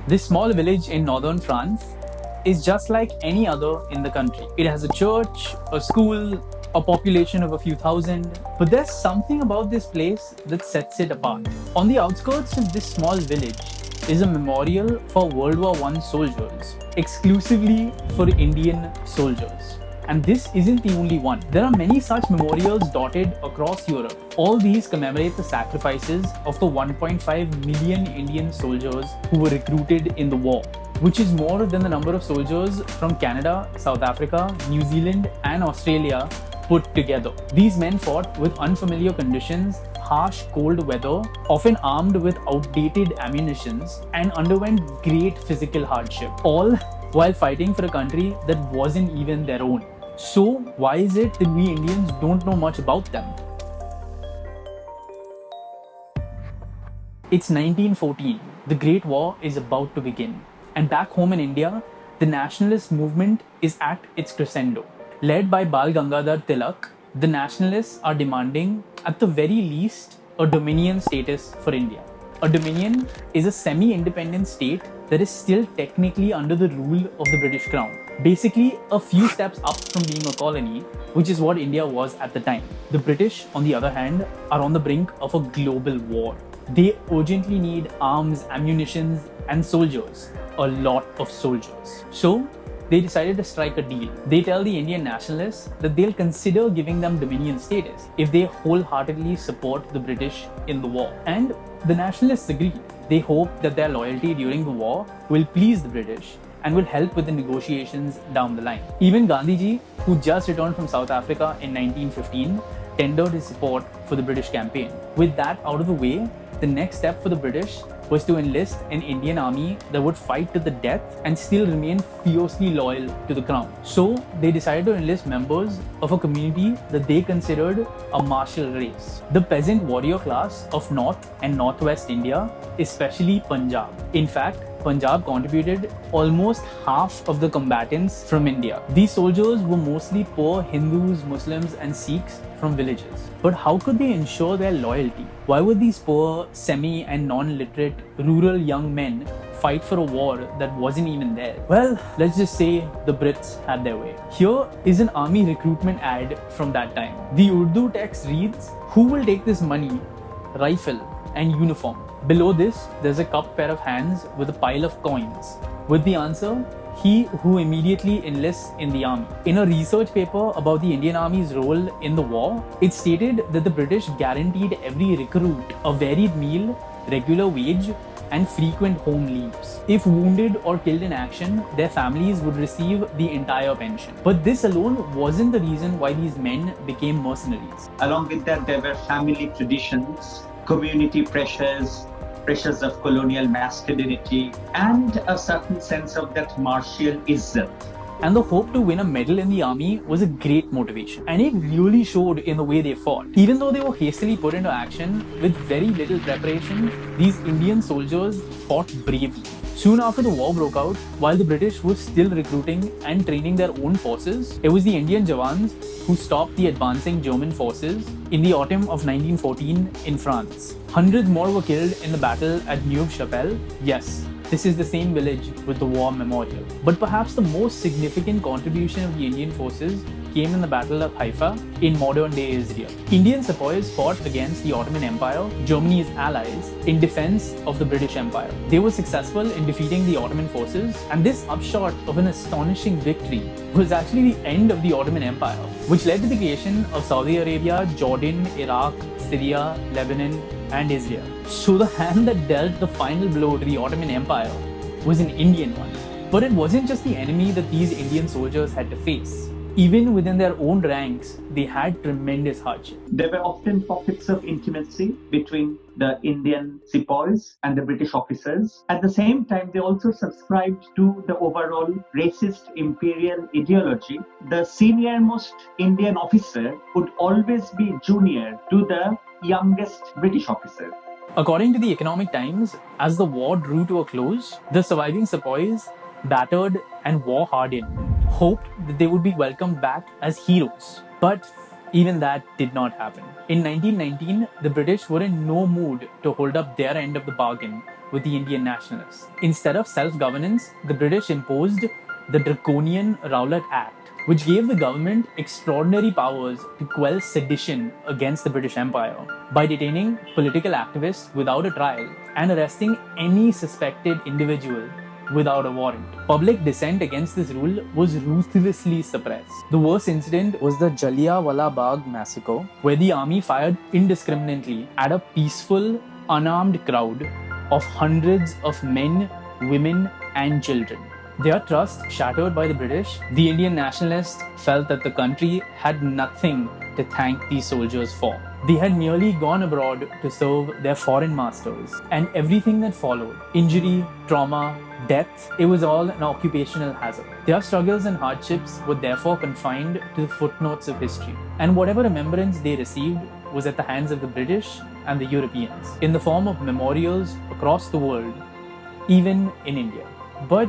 This small village in northern France is just like any other in the country. It has a church, a school, a population of a few thousand, but there's something about this place that sets it apart. On the outskirts of this small village is a memorial for World War I soldiers, exclusively for Indian soldiers. And this isn't the only one. There are many such memorials dotted across Europe. All these commemorate the sacrifices of the 1.5 million Indian soldiers who were recruited in the war, which is more than the number of soldiers from Canada, South Africa, New Zealand, and Australia put together. These men fought with unfamiliar conditions, harsh cold weather, often armed with outdated ammunitions, and underwent great physical hardship, all while fighting for a country that wasn't even their own. So, why is it that we Indians don't know much about them? It's 1914. The Great War is about to begin. And back home in India, the nationalist movement is at its crescendo. Led by Bal Gangadhar Tilak, the nationalists are demanding, at the very least, a dominion status for India. A dominion is a semi-independent state that is still technically under the rule of the British Crown. Basically, a few steps up from being a colony, which is what India was at the time. The British, on the other hand, are on the brink of a global war. They urgently need arms, ammunitions, and soldiers. A lot of soldiers. So, they decided to strike a deal. They tell the Indian nationalists that they'll consider giving them dominion status if they wholeheartedly support the British in the war. And the nationalists agreed. They hoped that their loyalty during the war will please the British and will help with the negotiations down the line. Even Gandhiji, who just returned from South Africa in 1915, tendered his support for the British campaign. With that out of the way, the next step for the British was to enlist an Indian army that would fight to the death and still remain fiercely loyal to the crown. So they decided to enlist members of a community that they considered a martial race. The peasant warrior class of North and Northwest India, especially Punjab. In fact, Punjab contributed almost half of the combatants from India. These soldiers were mostly poor Hindus, Muslims, and Sikhs from villages. But how could they ensure their loyalty? Why would these poor, semi and non-literate rural young men fight for a war that wasn't even there? Well, let's just say the Brits had their way. Here is an army recruitment ad from that time. The Urdu text reads, "Who will take this money, rifle, and uniform?" Below this, there's a cupped pair of hands with a pile of coins. With the answer, "He who immediately enlists in the army." In a research paper about the Indian Army's role in the war, it stated that the British guaranteed every recruit a varied meal, regular wage, and frequent home leaves. If wounded or killed in action, their families would receive the entire pension. But this alone wasn't the reason why these men became mercenaries. Along with that, there were family traditions, community pressures of colonial masculinity, and a certain sense of that martial izzat. And the hope to win a medal in the army was a great motivation. And it really showed in the way they fought. Even though they were hastily put into action with very little preparation, these Indian soldiers fought bravely. Soon after the war broke out, while the British were still recruiting and training their own forces, it was the Indian Jawans who stopped the advancing German forces in the autumn of 1914 in France. Hundreds more were killed in the battle at Neuve-Chapelle. Yes, this is the same village with the war memorial. But perhaps the most significant contribution of the Indian forces came in the Battle of Haifa in modern-day Israel. Indian sepoys fought against the Ottoman Empire, Germany's allies, in defense of the British Empire. They were successful in defeating the Ottoman forces, and this upshot of an astonishing victory was actually the end of the Ottoman Empire, which led to the creation of Saudi Arabia, Jordan, Iraq, Syria, Lebanon, and Israel. So the hand that dealt the final blow to the Ottoman Empire was an Indian one. But it wasn't just the enemy that these Indian soldiers had to face. Even within their own ranks, they had tremendous hardship. There were often pockets of intimacy between the Indian sepoys and the British officers. At the same time, they also subscribed to the overall racist imperial ideology. The senior-most Indian officer would always be junior to the youngest British officer. According to the Economic Times, as the war drew to a close, the surviving sepoys, battered and war-hardened, hoped that they would be welcomed back as heroes. But Even that did not happen. In 1919, the British were in no mood to hold up their end of the bargain with the Indian nationalists. Instead of self-governance, the British imposed the draconian Rowlatt Act, which gave the government extraordinary powers to quell sedition against the British Empire by detaining political activists without a trial and arresting any suspected individual without a warrant. Public dissent against this rule was ruthlessly suppressed. The worst incident was the Jallianwala Bagh massacre, where the army fired indiscriminately at a peaceful, unarmed crowd of hundreds of men, women, and children. Their trust shattered by the British, the Indian nationalists felt that the country had nothing to thank these soldiers for. They had merely gone abroad to serve their foreign masters, and everything that followed injury, trauma, death it was all an occupational hazard. Their struggles and hardships were therefore confined to the footnotes of history, and whatever remembrance they received was at the hands of the British and the Europeans in the form of memorials across the world, even in India. But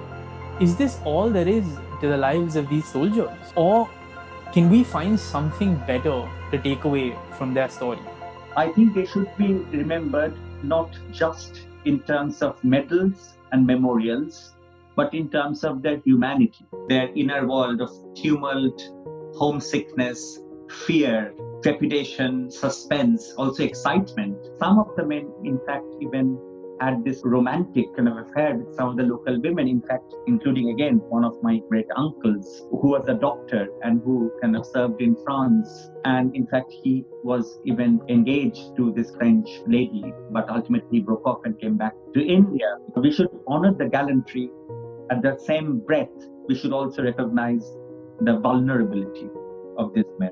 is this all there is to the lives of these soldiers? Or can we find something better to take away from their story? I think they should be remembered not just in terms of medals and memorials, but in terms of their humanity, their inner world of tumult, homesickness, fear, trepidation, suspense, also excitement. Some of the men, in fact, even had this romantic kind of affair with some of the local women, in fact, including again one of my great uncles who was a doctor and who kind of served in France. And in fact, he was even engaged to this French lady, but ultimately broke off and came back to India. We should honor the gallantry. At the same breath, we should also recognize the vulnerability of these men.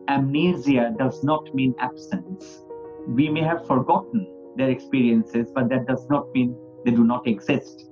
Amnesia does not mean absence. We may have forgotten their experiences, but that does not mean they do not exist.